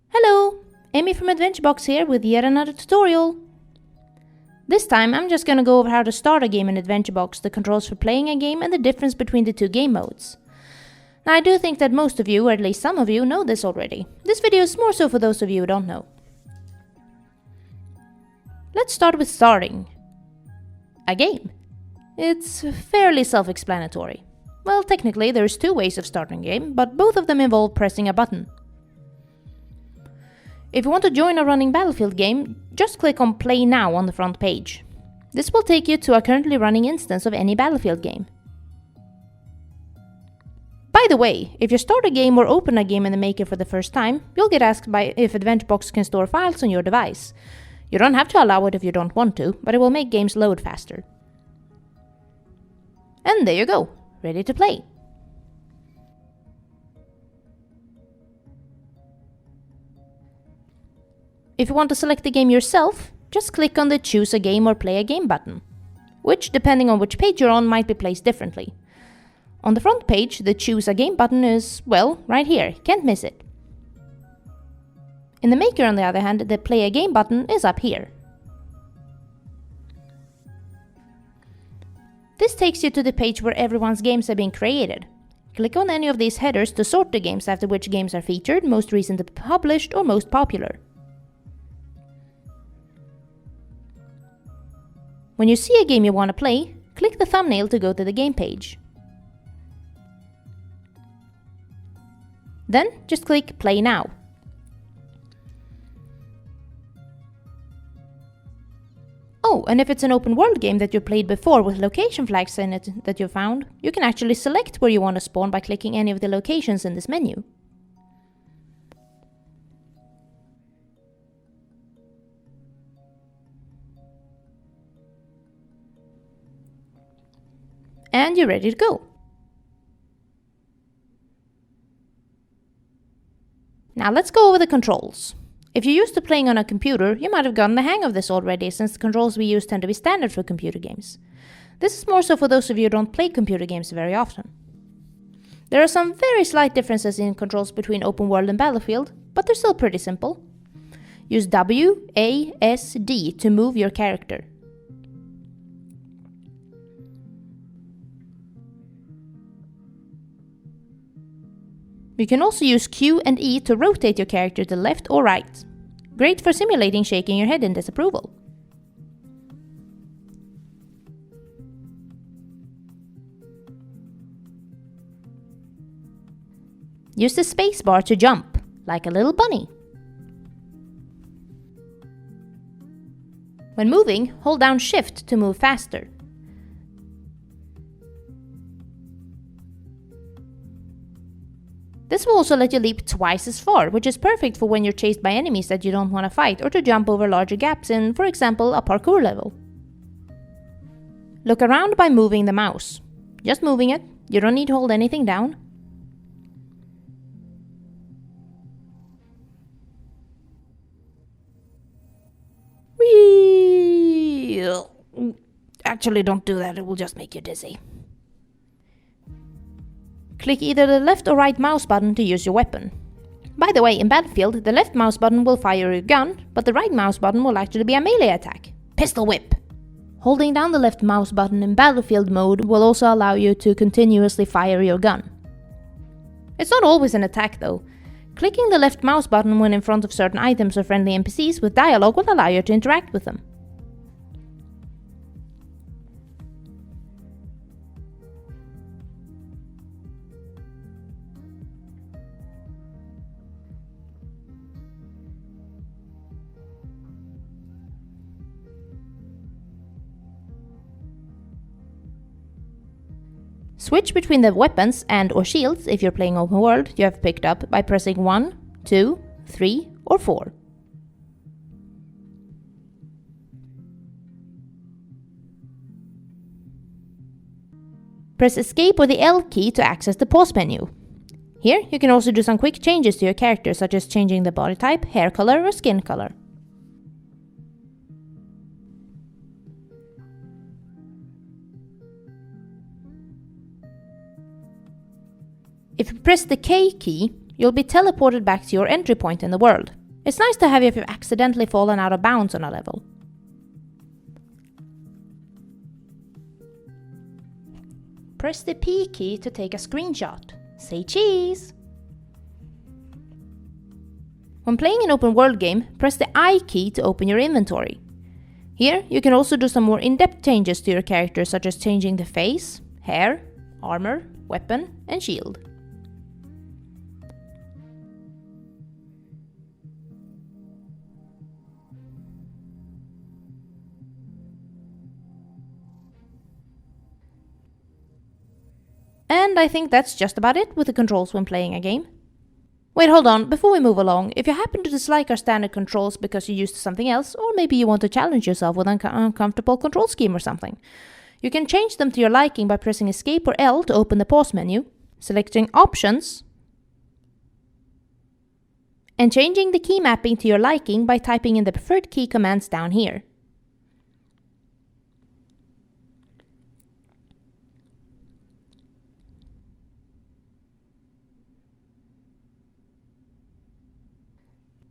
Hello, Amy from AdventureBox here with yet another tutorial. This time I'm just gonna go over how to start a game in AdventureBox, the controls for playing a game and the difference between the two game modes. Now I do think that most of you, or at least some of you, know this already. This video is more so for those of you who don't know. Let's start with starting a game. It's fairly self-explanatory. Well, technically there's two ways of starting a game, but both of them involve pressing a button. If you want to join a running Battlefield game, just click on Play Now on the front page. This will take you to a currently running instance of any Battlefield game. By the way, if you start a game or open a game in the Maker for the first time, you'll get asked if AdventureBox can store files on your device. You don't have to allow it if you don't want to, but it will make games load faster. And there you go, ready to play. If you want to select the game yourself, just click on the Choose a Game or Play a Game button, which, depending on which page you're on, might be placed differently. On the front page, the Choose a Game button is, well, right here, can't miss it. In the Maker, on the other hand, the Play a Game button is up here. This takes you to the page where everyone's games have been created. Click on any of these headers to sort the games after which games are featured, most recently published, or most popular. When you see a game you want to play, click the thumbnail to go to the game page. Then just click Play Now. Oh, and if it's an open world game that you played before with location flags in it that you found, you can actually select where you want to spawn by clicking any of the locations in this menu. And you're ready to go. Now let's go over the controls. If you're used to playing on a computer, you might have gotten the hang of this already, since the controls we use tend to be standard for computer games. This is more so for those of you who don't play computer games very often. There are some very slight differences in controls between open world and Battlefield, but they're still pretty simple. Use WASD to move your character. You can also use Q and E to rotate your character to the left or right. Great for simulating shaking your head in disapproval. Use the spacebar to jump, like a little bunny. When moving, hold down Shift to move faster. This will also let you leap twice as far, which is perfect for when you're chased by enemies that you don't want to fight, or to jump over larger gaps in, for example, a parkour level. Look around by moving the mouse. Just moving it, you don't need to hold anything down. Whee! Actually, don't do that, it will just make you dizzy. Click either the left or right mouse button to use your weapon. By the way, in Battlefield, the left mouse button will fire your gun, but the right mouse button will actually be a melee attack. Pistol whip! Holding down the left mouse button in Battlefield mode will also allow you to continuously fire your gun. It's not always an attack though. Clicking the left mouse button when in front of certain items or friendly NPCs with dialogue will allow you to interact with them. Switch between the weapons and or shields if you're playing open world you have picked up by pressing 1, 2, 3 or 4. Press Escape or the L key to access the pause menu. Here you can also do some quick changes to your character, such as changing the body type, hair color or skin color. If you press the K key, you'll be teleported back to your entry point in the world. It's nice to have if you've accidentally fallen out of bounds on a level. Press the P key to take a screenshot. Say cheese! When playing an open world game, press the I key to open your inventory. Here, you can also do some more in-depth changes to your character, such as changing the face, hair, armor, weapon, and shield. And I think that's just about it with the controls when playing a game. Wait, hold on, before we move along, if you happen to dislike our standard controls because you used something else, or maybe you want to challenge yourself with an uncomfortable control scheme or something, you can change them to your liking by pressing Escape or L to open the pause menu, selecting Options, and changing the key mapping to your liking by typing in the preferred key commands down here.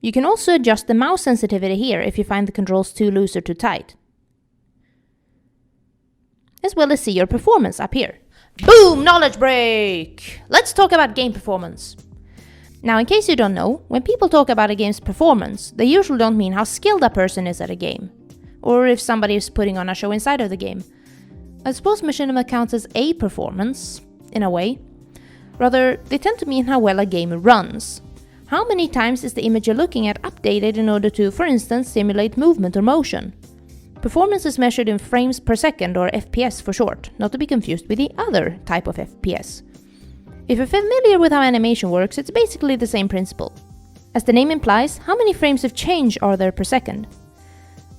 You can also adjust the mouse sensitivity here if you find the controls too loose or too tight. As well as see your performance up here. Boom! Knowledge break! Let's talk about game performance. Now, in case you don't know, when people talk about a game's performance, they usually don't mean how skilled a person is at a game, or if somebody is putting on a show inside of the game. I suppose machinima counts as a performance, in a way. Rather, they tend to mean how well a game runs. How many times is the image you're looking at updated in order to, for instance, simulate movement or motion? Performance is measured in frames per second, or FPS for short, not to be confused with the other type of FPS. If you're familiar with how animation works, it's basically the same principle. As the name implies, how many frames of change are there per second?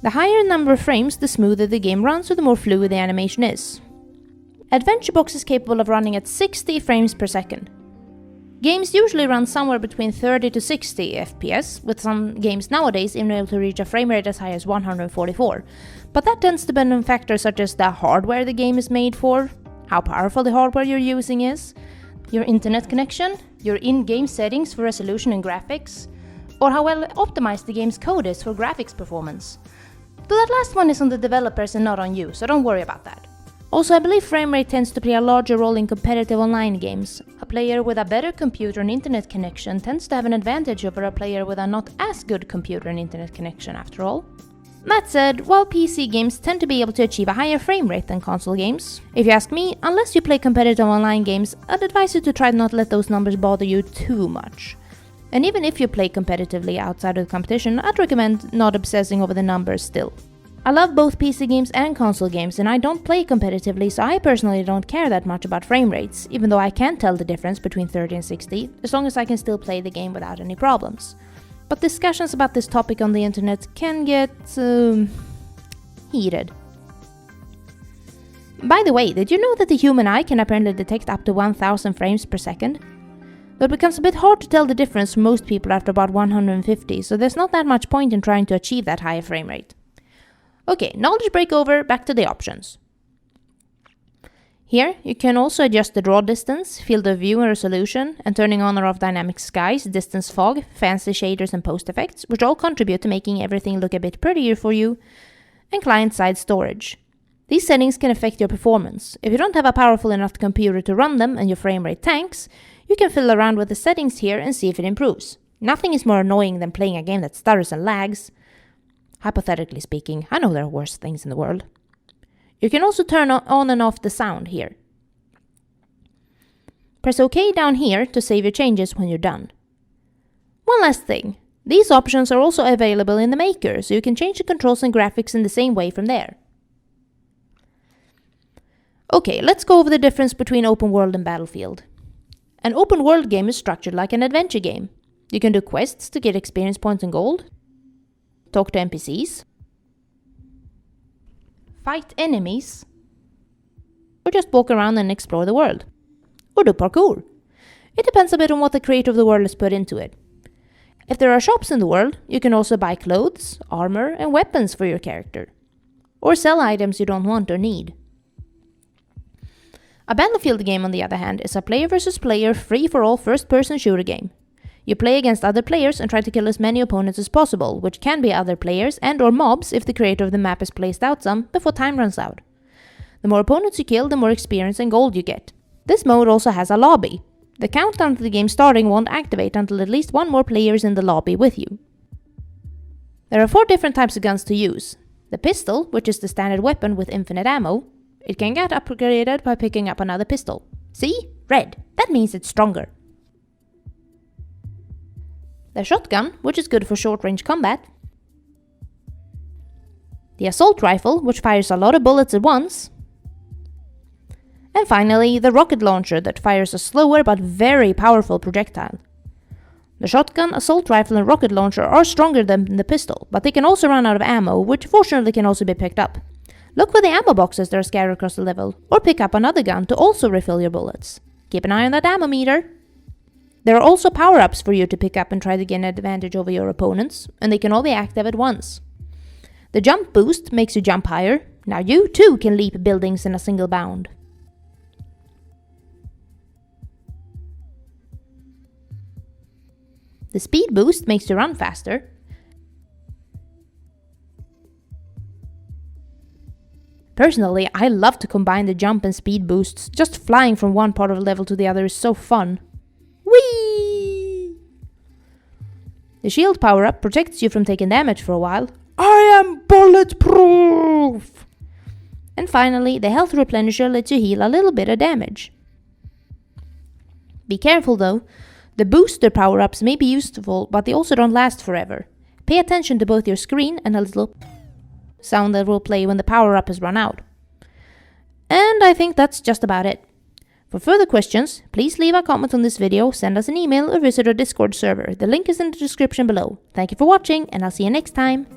The higher number of frames, the smoother the game runs, or the more fluid the animation is. Adventure Box is capable of running at 60 frames per second. Games usually run somewhere between 30 to 60 FPS, with some games nowadays even able to reach a frame rate as high as 144. But that tends to depend on factors such as the hardware the game is made for, how powerful the hardware you're using is, your internet connection, your in-game settings for resolution and graphics, or how well optimized the game's code is for graphics performance. Though that last one is on the developers and not on you, so don't worry about that. Also, I believe frame rate tends to play a larger role in competitive online games. A player with a better computer and internet connection tends to have an advantage over a player with a not as good computer and internet connection after all. That said, while PC games tend to be able to achieve a higher frame rate than console games, if you ask me, unless you play competitive online games, I'd advise you to try not to let those numbers bother you too much. And even if you play competitively outside of the competition, I'd recommend not obsessing over the numbers still. I love both PC games and console games, and I don't play competitively, so I personally don't care that much about frame rates, even though I can tell the difference between 30 and 60, as long as I can still play the game without any problems. But discussions about this topic on the internet can get heated. By the way, did you know that the human eye can apparently detect up to 1000 frames per second? Though it becomes a bit hard to tell the difference for most people after about 150, so there's not that much point in trying to achieve that higher frame rate. Okay, knowledge break over, back to the options. Here, you can also adjust the draw distance, field of view and resolution, and turning on or off dynamic skies, distance fog, fancy shaders and post effects, which all contribute to making everything look a bit prettier for you, and client-side storage. These settings can affect your performance. If you don't have a powerful enough computer to run them and your frame rate tanks, you can fiddle around with the settings here and see if it improves. Nothing is more annoying than playing a game that stutters and lags. Hypothetically speaking, I know there are worse things in the world. You can also turn on and off the sound here. Press OK down here to save your changes when you're done. One last thing. These options are also available in the Maker, so you can change the controls and graphics in the same way from there. Okay, let's go over the difference between open world and Battlefield. An open world game is structured like an adventure game. You can do quests to get experience points and gold, talk to NPCs, fight enemies, or just walk around and explore the world, or do parkour. It depends a bit on what the creator of the world has put into it. If there are shops in the world, you can also buy clothes, armor, and weapons for your character, or sell items you don't want or need. A Battlefield game, on the other hand, is a player versus player free-for-all first-person shooter game. You play against other players and try to kill as many opponents as possible, which can be other players and or mobs if the creator of the map has placed out some before time runs out. The more opponents you kill, the more experience and gold you get. This mode also has a lobby. The countdown to the game starting won't activate until at least one more player is in the lobby with you. There are 4 different types of guns to use. The pistol, which is the standard weapon with infinite ammo. It can get upgraded by picking up another pistol. See? Red. That means it's stronger. The shotgun, which is good for short-range combat. The assault rifle, which fires a lot of bullets at once. And finally, the rocket launcher that fires a slower but very powerful projectile. The shotgun, assault rifle and rocket launcher are stronger than the pistol, but they can also run out of ammo, which fortunately can also be picked up. Look for the ammo boxes that are scattered across the level, or pick up another gun to also refill your bullets. Keep an eye on that ammo meter. There are also power-ups for you to pick up and try to gain an advantage over your opponents, and they can all be active at once. The jump boost makes you jump higher. Now you too can leap buildings in a single bound. The speed boost makes you run faster. Personally, I love to combine the jump and speed boosts. Just flying from one part of the level to the other is so fun. Whee! The shield power-up protects you from taking damage for a while. I am bulletproof! And finally, the health replenisher lets you heal a little bit of damage. Be careful though. The booster power-ups may be useful, but they also don't last forever. Pay attention to both your screen and a little sound that will play when the power-up has run out. And I think that's just about it. For further questions, please leave a comment on this video, send us an email or visit our Discord server. The link is in the description below. Thank you for watching and I'll see you next time.